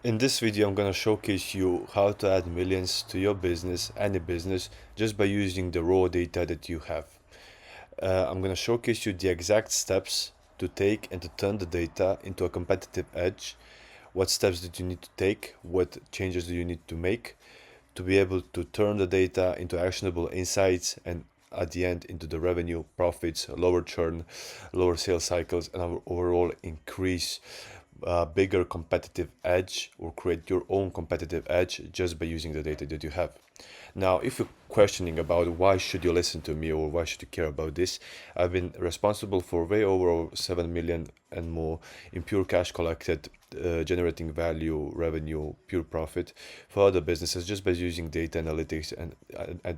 In this video, I'm going to showcase you how to add millions to your business, any business, just by using the raw data that you have. I'm going to showcase you the exact steps to take and to turn the data into a competitive edge. What steps did you need to take? What changes do you need to make to be able to turn the data into actionable insights and at the end into the revenue, profits, lower churn, lower sales cycles, and overall increase bigger competitive edge or create your own competitive edge just by using the data that you have. Now, if you're questioning about why should you listen to me or why should you care about this, I've been responsible for way over 7 million and more in pure cash collected, generating value, revenue, pure profit for other businesses just by using data analytics and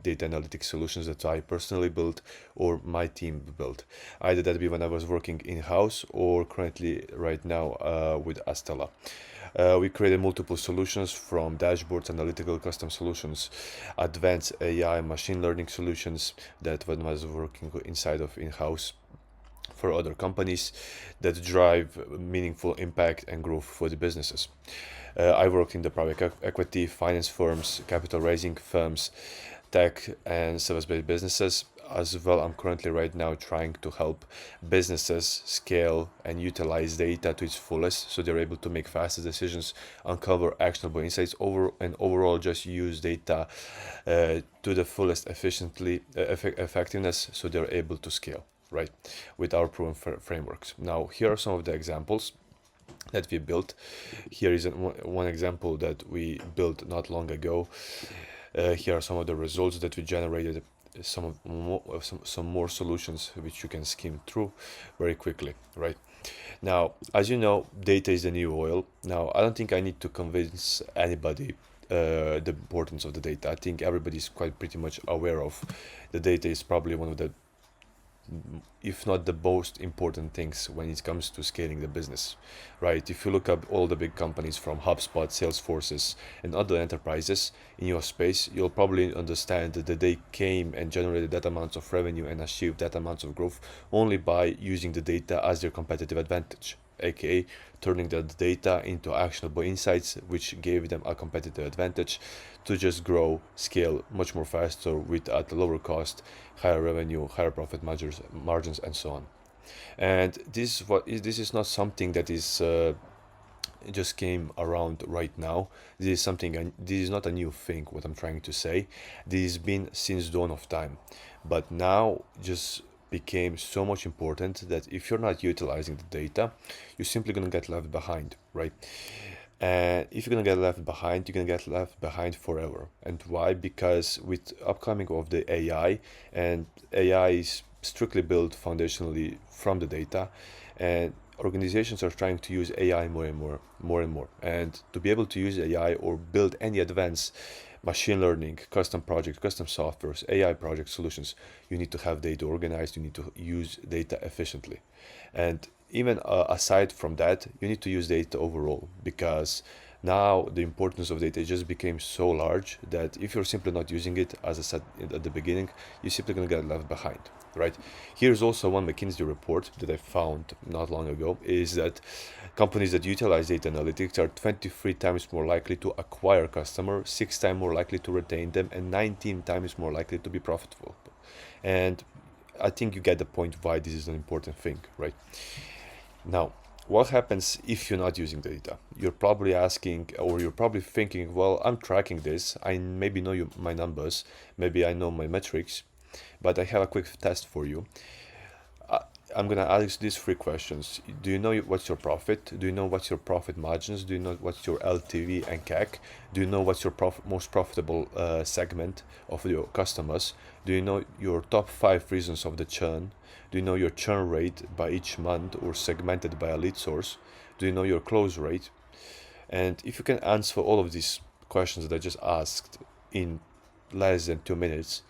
data analytics solutions that I personally built or my team built. Either that be when I was working in-house or currently right now with Astella. We created multiple solutions from dashboards, analytical custom solutions, advanced AI, machine learning solutions that when I was working inside of in-house for other companies that drive meaningful impact and growth for the businesses. I worked in the private equity, finance firms, capital raising firms, tech and service-based businesses. As well, I'm currently right now trying to help businesses scale and utilize data to its fullest so they're able to make faster decisions, uncover actionable insights and overall just use data to the fullest effectiveness so they're able to scale, right, with our proven frameworks. Now, here are some of the examples that we built. Here is one example that we built not long ago. Here are some of the results that we generated, some more solutions which you can skim through very quickly, right? Now, as you know, data is the new oil. Now, I don't think I need to convince anybody the importance of the data. I think everybody is quite pretty much aware of the data is probably one of the, if not the most important things when it comes to scaling the business, right? If you look up all the big companies from HubSpot, Salesforces, and other enterprises in your space, you'll probably understand that they came and generated that amount of revenue and achieved that amount of growth only by using the data as their competitive advantage, aka turning that data into actionable insights, which gave them a competitive advantage to just grow, scale much more faster with at a lower cost, higher revenue, higher profit margins, and so on. And this is not something that is just came around right now. This is not a new thing. What I'm trying to say, this has been since dawn of time, but now just became so much important that if you're not utilizing the data, you're simply gonna get left behind, right? And if you're gonna get left behind, you're gonna get left behind forever. And why? Because with upcoming of the AI, and AI is strictly built foundationally from the data, and organizations are trying to use AI more and more. And to be able to use AI or build any advanced machine learning, custom projects, custom softwares, AI project solutions, you need to have data organized, you need to use data efficiently. And even aside from that, you need to use data overall, because now the importance of data just became so large that if you're simply not using it, as I said at the beginning, you're simply going to get left behind, right? Here's also one McKinsey report that I found not long ago, is that companies that utilize data analytics are 23 times more likely to acquire customers, 6 times more likely to retain them, and 19 times more likely to be profitable. And I think you get the point why this is an important thing, right? Now, what happens if you're not using data? You're probably asking, or you're probably thinking, well, I'm tracking this. I maybe know my numbers, maybe I know my metrics, but I have a quick test for you. I'm gonna ask these three questions. Do you know what's your profit? Do you know what's your profit margins? Do you know what's your LTV and CAC? Do you know what's your most profitable segment of your customers? Do you know your top 5 reasons of the churn? Do you know your churn rate by each month or segmented by a lead source? Do you know your close rate? And if you can answer all of these questions that I just asked in less than 2 minutes,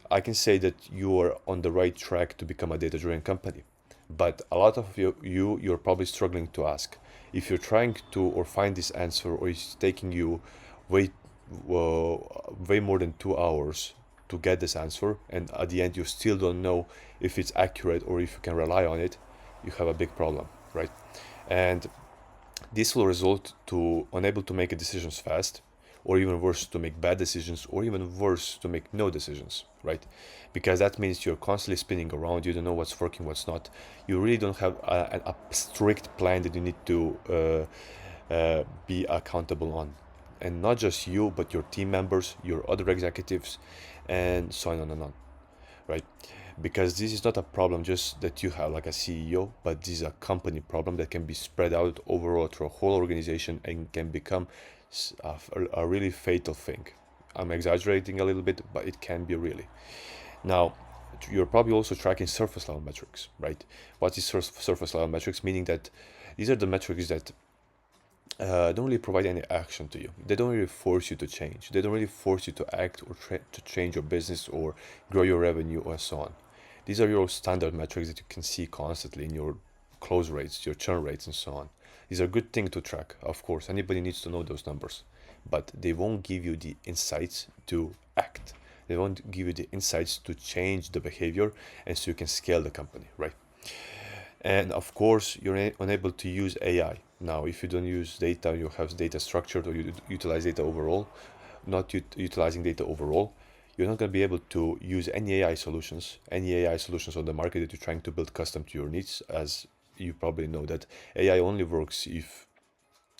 I can say that you are on the right track to become a data-driven company. But a lot of you're probably struggling to ask. If you're trying to or find this answer, or it's taking you way, way more than 2 hours to get this answer, and at the end you still don't know if it's accurate or if you can rely on it, you have a big problem, right? And This will result to unable to make decisions fast, or even worse, to make bad decisions, or even worse, to make no decisions, right? Because that means you're constantly spinning around. You don't know what's working, what's not. You really don't have a strict plan that you need to be accountable on, and not just you, but your team members, your other executives, and so on and on, right? Because this is not a problem just that you have like a CEO, but this is a company problem that can be spread out overall through a whole organization and can become a really fatal thing. I'm exaggerating a little bit, but it can be really. Now, you're probably also tracking surface level metrics, right? What is surface level metrics? Meaning that these are the metrics that don't really provide any action to you. They don't really force you to change. They don't really force you to act or to change your business or grow your revenue or so on. These are your standard metrics that you can see constantly in your close rates, your churn rates, and so on. These are good things to track. Of course, anybody needs to know those numbers, but they won't give you the insights to act. They won't give you the insights to change the behavior, and so you can scale the company, right? And of course, you're unable to use AI. Now, if you don't use data, you have data structured, or you utilize data overall, not utilizing data overall, you're not going to be able to use any AI solutions on the market that you're trying to build custom to your needs. As you probably know, that AI only works if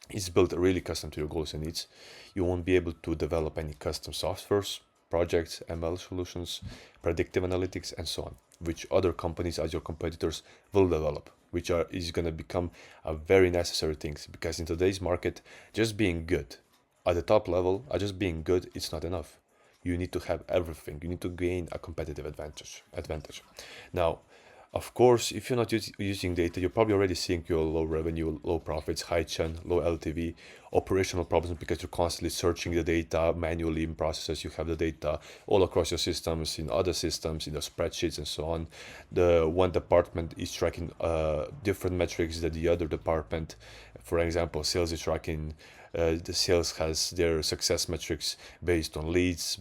it's built really custom to your goals and needs. You won't be able to develop any custom softwares, projects, ML solutions, predictive analytics, and so on, which other companies as your competitors will develop, which is going to become a very necessary things, because in today's market, just being good at the top level, just being good, it's not enough. You need to have everything. You need to gain a competitive advantage. Now, of course, if you're not using data, you're probably already seeing your low revenue, low profits, high churn, low LTV, operational problems because you're constantly searching the data manually in processes. You have the data all across your systems, in other systems, in the spreadsheets, and so on. The one department is tracking different metrics than the other department. For example, sales is tracking. The sales has their success metrics based on leads,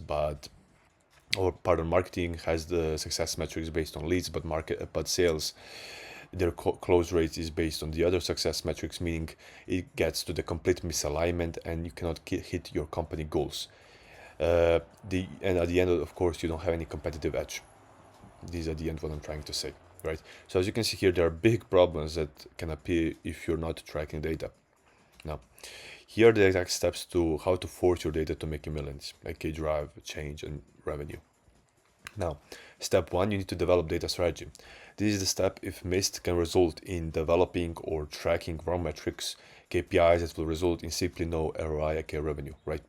marketing has the success metrics based on leads, but sales, their close rate is based on the other success metrics, meaning it gets to the complete misalignment and you cannot hit your company goals. And at the end, of course, you don't have any competitive edge. These are the end what I'm trying to say, right? So as you can see here, there are big problems that can appear if you're not tracking data. Now, here are the exact steps to how to force your data to make you millions, aka drive change and revenue. Now, step one, you need to develop data strategy. This is the step, if missed, can result in developing or tracking wrong metrics, KPIs that will result in simply no ROI, aka revenue, right?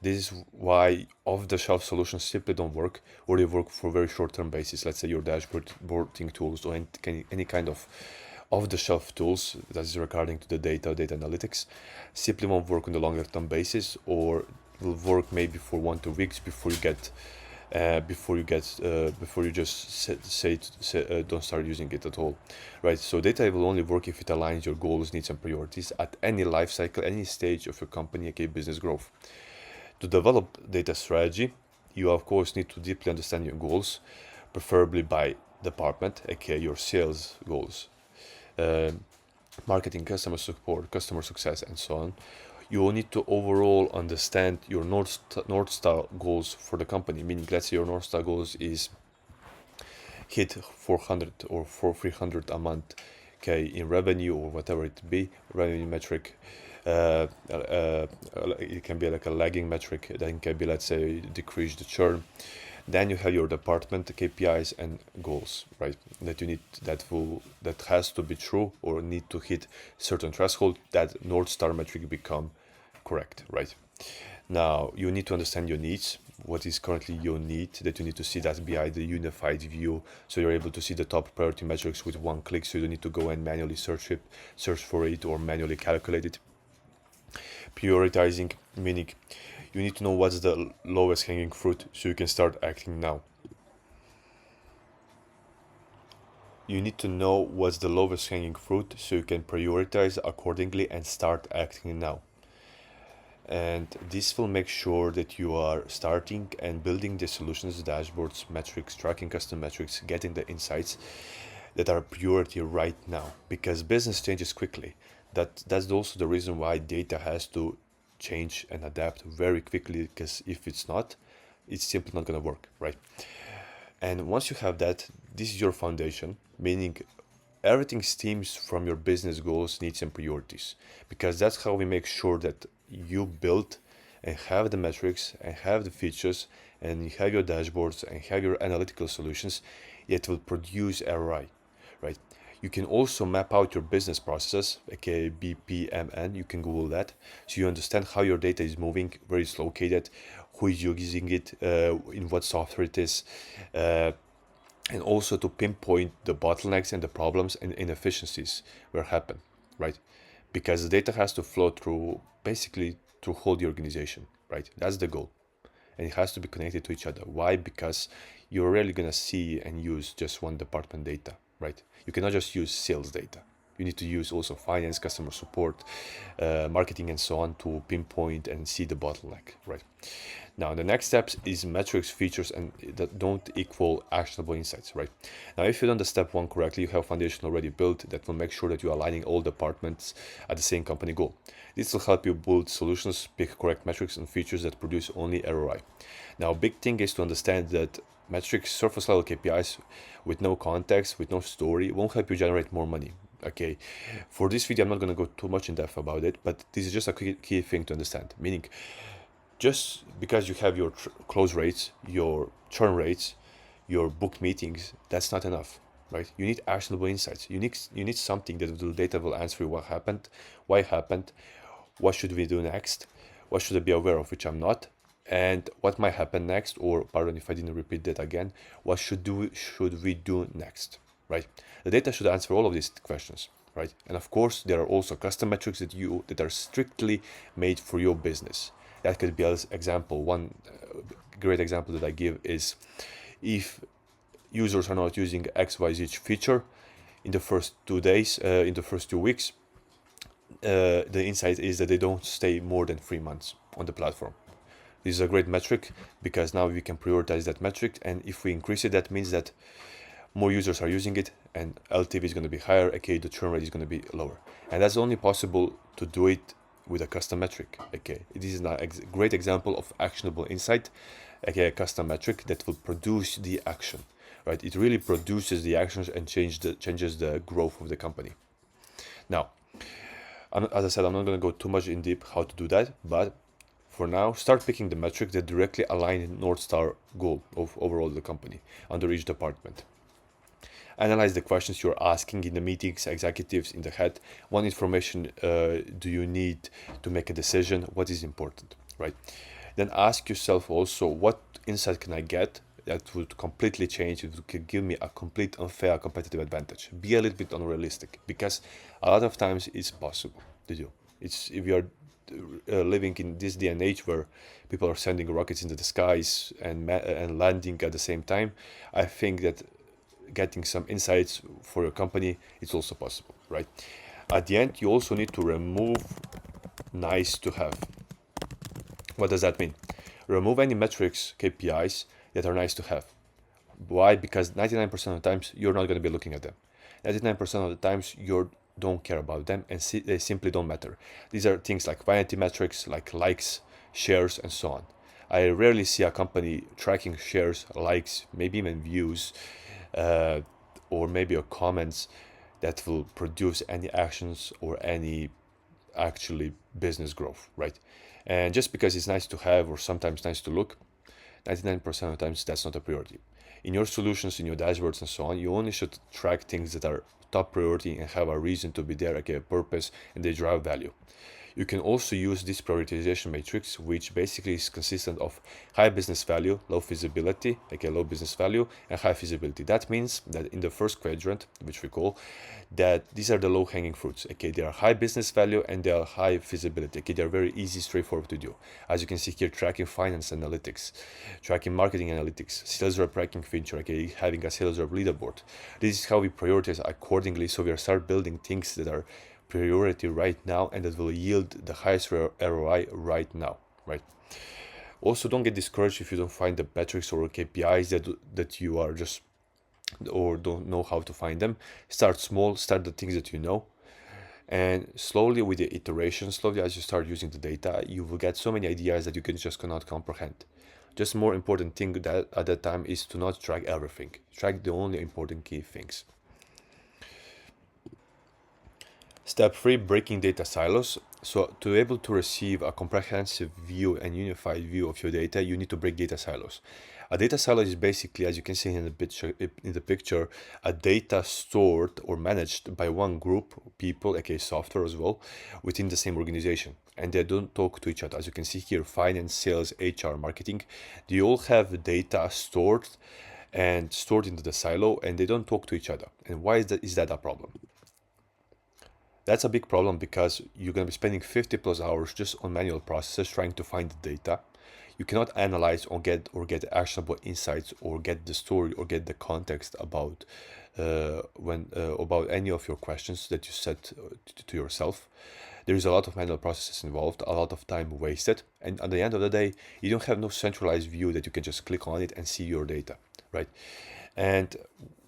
This is why off-the-shelf solutions simply don't work, or they work for a very short-term basis. Let's say your dashboarding tools or any kind of off-the-shelf tools that is regarding to the data analytics simply won't work on the longer-term basis, or will work maybe for 1-2 weeks before you just don't start using it at all, right? So data will only work if it aligns your goals, needs, and priorities at any life cycle, any stage of your company, aka business growth. To develop data strategy, you of course need to deeply understand your goals, preferably by department, aka your sales goals, marketing, customer support, customer success, and so on. You will need to overall understand your North Star goals for the company, meaning let's say your North Star goals is hit 400 or 300 a month, okay, in revenue or whatever it be, revenue metric. It can be like a lagging metric, then can be, let's say, decrease the churn. Then you have your department KPIs and goals, right? That has to be true or need to hit certain threshold that North Star metric become correct, right? Now you need to understand your needs. What is currently your need that you need to see that behind the unified view, so you're able to see the top priority metrics with one click, so you don't need to go and manually search for it or manually calculate it. Prioritizing, meaning you need to know what's the lowest hanging fruit so you can start acting now. You need to know what's the lowest hanging fruit so you can prioritize accordingly and start acting now. And this will make sure that you are starting and building the solutions, dashboards, metrics, tracking custom metrics, getting the insights that are priority right now, because business changes quickly. That's also the reason why data has to change and adapt very quickly, because if it's not, it's simply not going to work, right? And once you have that, this is your foundation, meaning everything stems from your business goals, needs, and priorities, because that's how we make sure that you build and have the metrics and have the features and you have your dashboards and have your analytical solutions that will produce ROI, right? You can also map out your business processes, aka BPMN. You can Google that, so you understand how your data is moving, where it's located, who is using it, in what software it is, and also to pinpoint the bottlenecks and the problems and inefficiencies where happen, right? Because the data has to flow through, basically through whole the organization, right? That's the goal, and it has to be connected to each other. Why? Because you're rarely gonna see and use just one department data, right? You cannot just use sales data. You need to use also finance, customer support, marketing, and so on to pinpoint and see the bottleneck, right? Now, the next steps is metrics, features, and that don't equal actionable insights, right? Now, if you done the step one correctly, you have a foundation already built that will make sure that you're aligning all departments at the same company goal. This will help you build solutions, pick correct metrics and features that produce only ROI. Now, a big thing is to understand that metrics, surface level KPIs with no context, with no story, won't help you generate more money. Okay, for this video, I'm not going to go too much in depth about it, but this is just a key thing to understand. Meaning, just because you have your close rates, your churn rates, your booked meetings, that's not enough, right? You need actionable insights. You need something that the data will answer you what happened, why it happened, what should we do next, what should I be aware of which I'm not, and what might happen next, or pardon if I didn't repeat that again, what should we do next, right? The data should answer all of these questions, right? And of course, there are also custom metrics that are strictly made for your business. That could be an example. One great example that I give is if users are not using XYZ feature in the first 2 days, in the first 2 weeks, the insight is that they don't stay more than 3 months on the platform. This is a great metric because now we can prioritize that metric, and if we increase it, that means that more users are using it and LTV is going to be higher, aka the churn rate is going to be lower. And that's only possible to do it with a custom metric. Okay, this is a great example of actionable insight, aka a custom metric that will produce the action, right? It really produces the actions and changes the growth of the company. Now, as I said, I'm not going to go too much in deep how to do that, but for now, start picking the metrics that directly align the North Star goal of overall the company under each department. Analyze the questions you're asking in the meetings, executives in the head. What information do you need to make a decision? What is important, right? Then ask yourself also, what insight can I get that would completely change, it could give me a complete unfair competitive advantage? Be a little bit unrealistic, because a lot of times it's possible to do. It's if you are living in this day and age where people are sending rockets into the skies and landing at the same time, I think that getting some insights for your company, it's also possible, right? At the end, you also need to remove nice to have. What does that mean? Remove any metrics, KPIs that are nice to have. Why? Because 99% of the times you're not going to be looking at them. 99% of the times you don't care about them, and they simply don't matter. These are things like vanity metrics, like likes, shares, and so on. I rarely see a company tracking shares, likes, maybe even views, or maybe comments that will produce any actions or any actually business growth, right? And just because it's nice to have or sometimes nice to look, 99% of the times that's not a priority. In your solutions, in your dashboards and so on, you only should track things that are top priority and have a reason to be there, like a purpose, and they drive value. You can also use this prioritization matrix, which basically is consistent of high business value, low feasibility, aka low business value, and high feasibility. That means that in the first quadrant, which we call, that these are the low-hanging fruits. Okay, they are high business value and they are high feasibility. Okay, they are very easy, straightforward to do. As you can see here, tracking finance analytics, tracking marketing analytics, sales rep ranking feature, okay, having a sales rep leaderboard. This is how we prioritize accordingly. So we start building things that are priority right now and that will yield the highest ROI right now, right? Also, don't get discouraged if you don't find the metrics or KPIs that you are just or don't know how to find them. Start small, start the things that you know, And slowly with the iteration, slowly as you start using the data, you will get so many ideas that you can just cannot comprehend. Just more important thing that at that time is to not track everything. Track the only important key things. Step 3, breaking data silos. So to be able to receive a comprehensive view and unified view of your data, you need to break data silos. A data silo is basically, as you can see in the picture, a data stored or managed by one group of people, aka software as well, within the same organization. And they don't talk to each other. As you can see here, finance, sales, HR, marketing, they all have data stored into the silo, and they don't talk to each other. And why is that a problem? That's a big problem because you're going to be spending 50 plus hours just on manual processes trying to find the data. You cannot analyze or get actionable insights or get the story or get the context about about any of your questions that you set to yourself. There is a lot of manual processes involved, a lot of time wasted, and at the end of the day, you don't have no centralized view that you can just click on it and see your data, right? And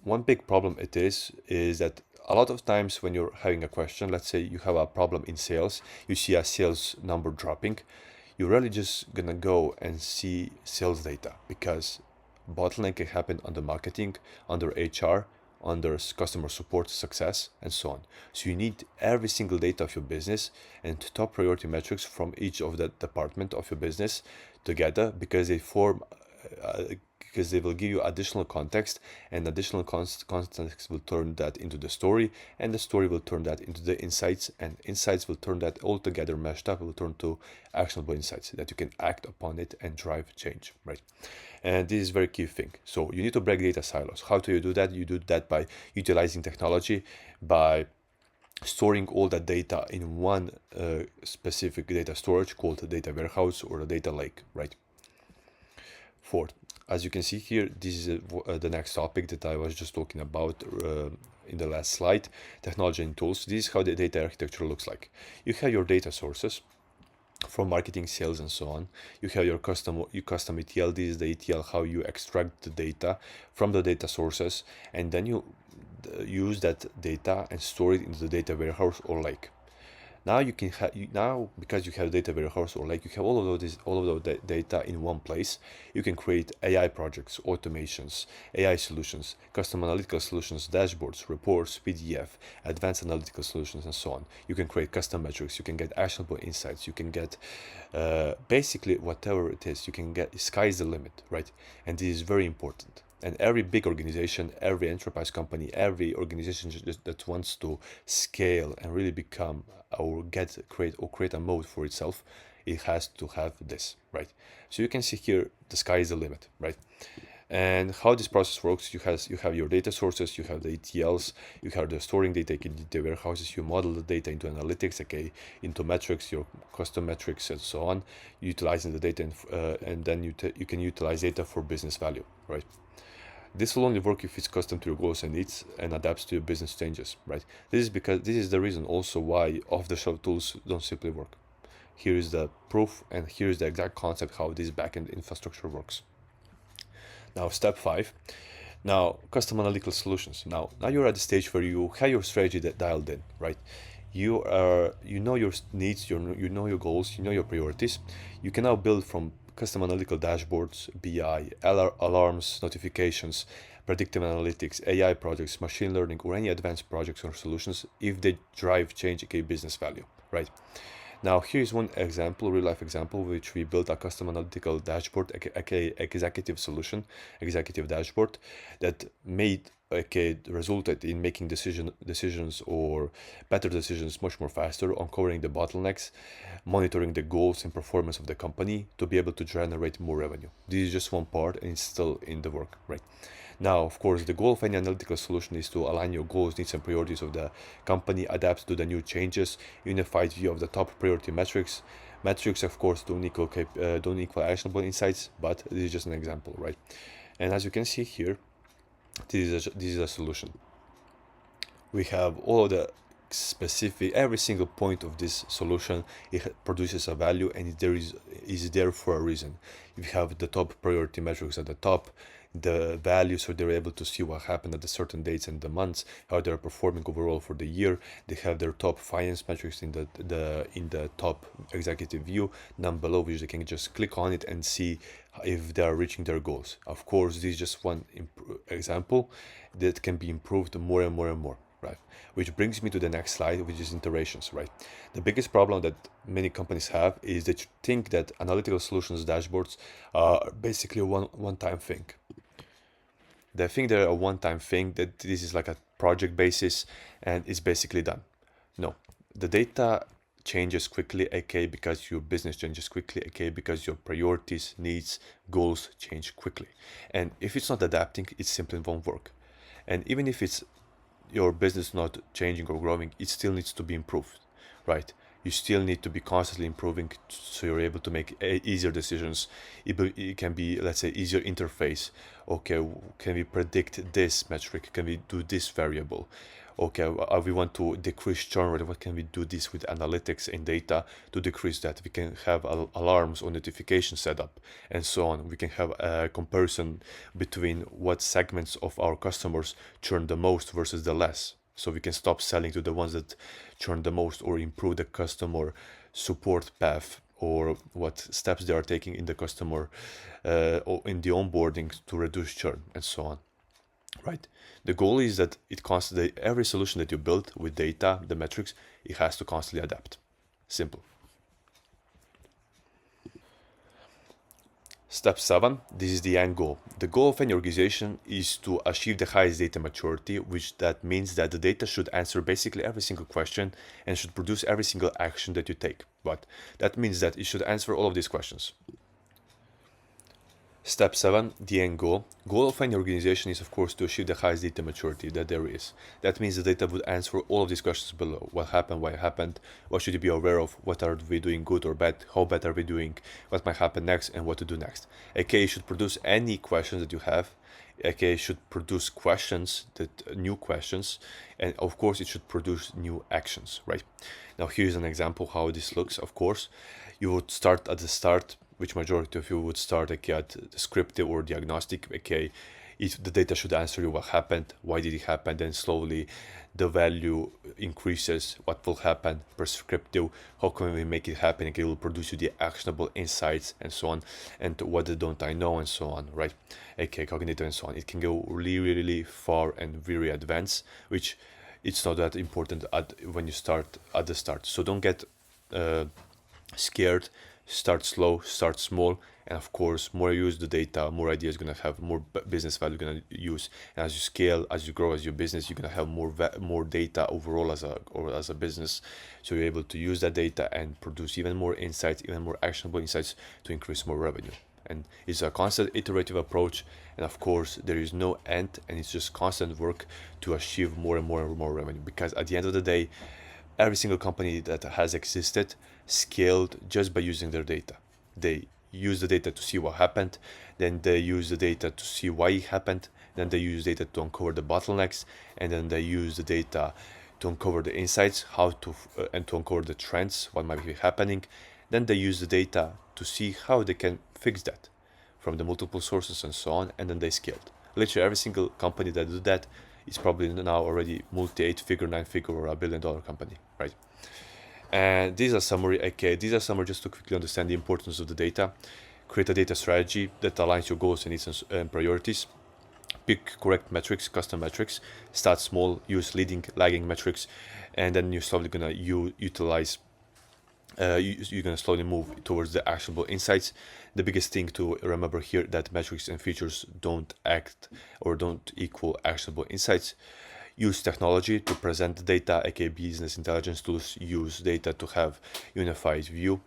one big problem is that a lot of times when you're having a question, let's say you have a problem in sales, you see a sales number dropping, you're really just gonna go and see sales data because bottleneck can happen under marketing, under HR, under customer support, success, and so on. So you need every single data of your business and top priority metrics from each of the department of your business together because they form because they will give you additional context, and additional context will turn that into the story, and the story will turn that into the insights, and insights will turn that all together meshed up, will turn to actionable insights that you can act upon it and drive change, right? And this is a very key thing. So you need to break data silos. How do you do that? You do that by utilizing technology, by storing all that data in one specific data storage called a data warehouse or a data lake, right? Fourth, as you can see here, this is the next topic that I was just talking about in the last slide, technology and tools. This is how the data architecture looks like. You have your data sources from marketing, sales, and so on. You have your custom ETL. This is the ETL, how you extract the data from the data sources, and then you use that data and store it into the data warehouse or lake. Now you can now because you have data warehouse or like you have all of those data in one place. You can create AI projects, automations, AI solutions, custom analytical solutions, dashboards, reports, PDF, advanced analytical solutions, and so on. You can create custom metrics. You can get actionable insights. You can get basically whatever it is. You can get sky's the limit, right? And this is very important. And every big organization, every enterprise company, every organization that wants to scale and really become or create a mode for itself, it has to have this, right? So you can see here the sky is the limit, right? And how this process works, you have your data sources, you have the ETLs, you have the storing data in the warehouses, you model the data into analytics, okay, into metrics, your custom metrics, and so on, utilizing the data, and then you can utilize data for business value, right? This will only work if it's custom to your goals and needs and adapts to your business changes, right? This is the reason also why off-the-shelf tools don't simply work. Here is the proof, and here is the exact concept how this backend infrastructure works. Now, step 5. Now, custom analytical solutions. Now you're at the stage where you have your strategy dialed in, right? You know your needs, you know your goals, you know your priorities. You can now build from custom analytical dashboards, BI, alarms, notifications, predictive analytics, AI projects, machine learning, or any advanced projects or solutions if they drive change, aka business value, right? Now, here's one example, real life example, which we built a custom analytical dashboard, aka executive dashboard that resulted in making decisions or better decisions much more faster, uncovering the bottlenecks, monitoring the goals and performance of the company to be able to generate more revenue. This is just one part, and it's still in the work, right? Now, of course, the goal of any analytical solution is to align your goals, needs, and priorities of the company, adapt to the new changes, unified view of the top priority metrics. Metrics, of course, don't equal actionable insights, but this is just an example, right? And as you can see here, this is a solution. We have all of the specific, every single point of this solution, it produces a value, and is there for a reason. If you have the top priority metrics at the top, the values, so they're able to see what happened at the certain dates and the months, how they're performing overall for the year. They have their top finance metrics in the top executive view down below, which they can just click on it and see if they are reaching their goals. Of course, this is just one example that can be improved more and more and more, right? Which brings me to the next slide, which is iterations, right? The biggest problem that many companies have is that you think that analytical solutions dashboards are basically a one-time thing. They think they're a one-time thing, that this is like a project basis and it's basically done. No, the data changes quickly, aka because your business changes quickly, aka because your priorities, needs, goals change quickly. And if it's not adapting, it simply won't work. And even if it's your business not changing or growing, it still needs to be improved, right? You still need to be constantly improving so you're able to make easier decisions. It can be, let's say, easier interface. Okay, can we predict this metric? Can we do this variable? Okay, we want to decrease churn rate. What can we do this with analytics and data to decrease that? We can have alarms or notifications set up and so on. We can have a comparison between what segments of our customers churn the most versus the less. So we can stop selling to the ones that churn the most, or improve the customer support path, or what steps they are taking in the customer or in the onboarding to reduce churn and so on. Right. The goal is that every solution that you build with data, the metrics, it has to constantly adapt. Simple. Step 7, this is the end goal. The goal of any organization is to achieve the highest data maturity, which that means that the data should answer basically every single question and should produce every single action that you take. But that means that it should answer all of these questions. Step 7, the end goal. Goal of any organization is, of course, to achieve the highest data maturity that there is. That means the data would answer all of these questions below. What happened, why it happened, what should you be aware of, what are we doing good or bad, how bad are we doing, what might happen next, and what to do next. AKA should produce any questions that you have. AKA should produce new questions, and of course it should produce new actions, right? Now here's an example how this looks. Of course, you would start at the start, which majority of you would start at descriptive or diagnostic. Okay, the data should answer you what happened, why did it happen, then slowly the value increases, what will happen, prescriptive, how can we make it happen, okay, it will produce you the actionable insights and so on, and what don't I know and so on, right? Okay, cognitive and so on. It can go really, really far and very advanced, which it's not that important when you start at the start. So don't get scared. Start slow, start small, and of course, more you use the data, more ideas gonna have, more business value gonna use. And as you scale, as you grow as your business, you're gonna have more data overall as a business. So you're able to use that data and produce even more insights, even more actionable insights to increase more revenue. And it's a constant iterative approach, and of course there is no end, and it's just constant work to achieve more and more and more revenue. Because at the end of the day, every single company that has existed scaled just by using their data. They use the data to see what happened, then they use the data to see why it happened, then they use data to uncover the bottlenecks, and then they use the data to uncover the insights, and to uncover the trends, what might be happening. Then they use the data to see how they can fix that from the multiple sources and so on, and then they scaled. Literally every single company that do that is probably now already multi-8-figure, 9-figure, or $1 billion company, right? And these are summary. Okay, these are summary just to quickly understand the importance of the data. Create a data strategy that aligns your goals and needs and priorities. Pick correct metrics, custom metrics. Start small, use lagging metrics, and then you're slowly gonna utilize. You're gonna slowly move towards the actionable insights. The biggest thing to remember here that metrics and features don't act or don't equal actionable insights. Use technology to present the data, aka business intelligence tools. Use data to have unified view.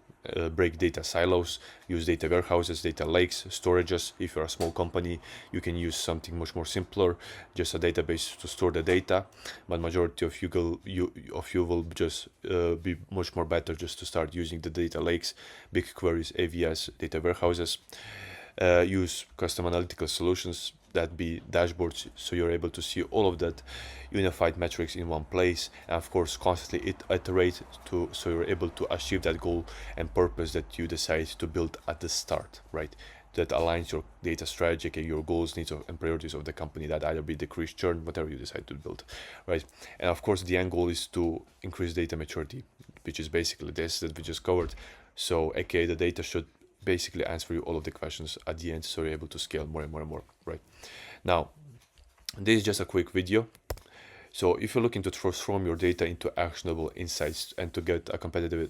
Break data silos. Use data warehouses, data lakes, storages. If you're a small company, you can use something much more simpler, just a database to store the data. But majority of you will just be much more better just to start using the data lakes, BigQueries, AVS, data warehouses. Use custom analytical solutions, that be dashboards, so you're able to see all of that unified metrics in one place, and of course constantly iterate so you're able to achieve that goal and purpose that you decide to build at the start, right? that aligns your data strategy and your goals, needs, and priorities of the company. That either be decrease churn, whatever you decide to build, right? And of course, the end goal is to increase data maturity, which is basically this that we just covered. So, aka the data should basically answer you all of the questions at the end, so you're able to scale more and more and more, right? Now, this is just a quick video. So if you're looking to transform your data into actionable insights and to get a competitive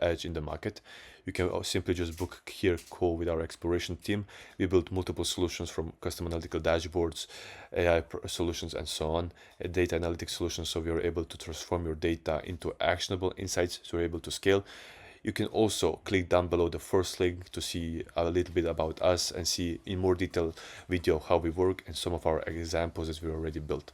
edge in the market, you can simply just book here call with our exploration team. We build multiple solutions from custom analytical dashboards, AI solutions, and so on, data analytics solutions, so we are able to transform your data into actionable insights, so you're able to scale. You can also click down below the first link to see a little bit about us and see in more detail video how we work and some of our examples that we already built.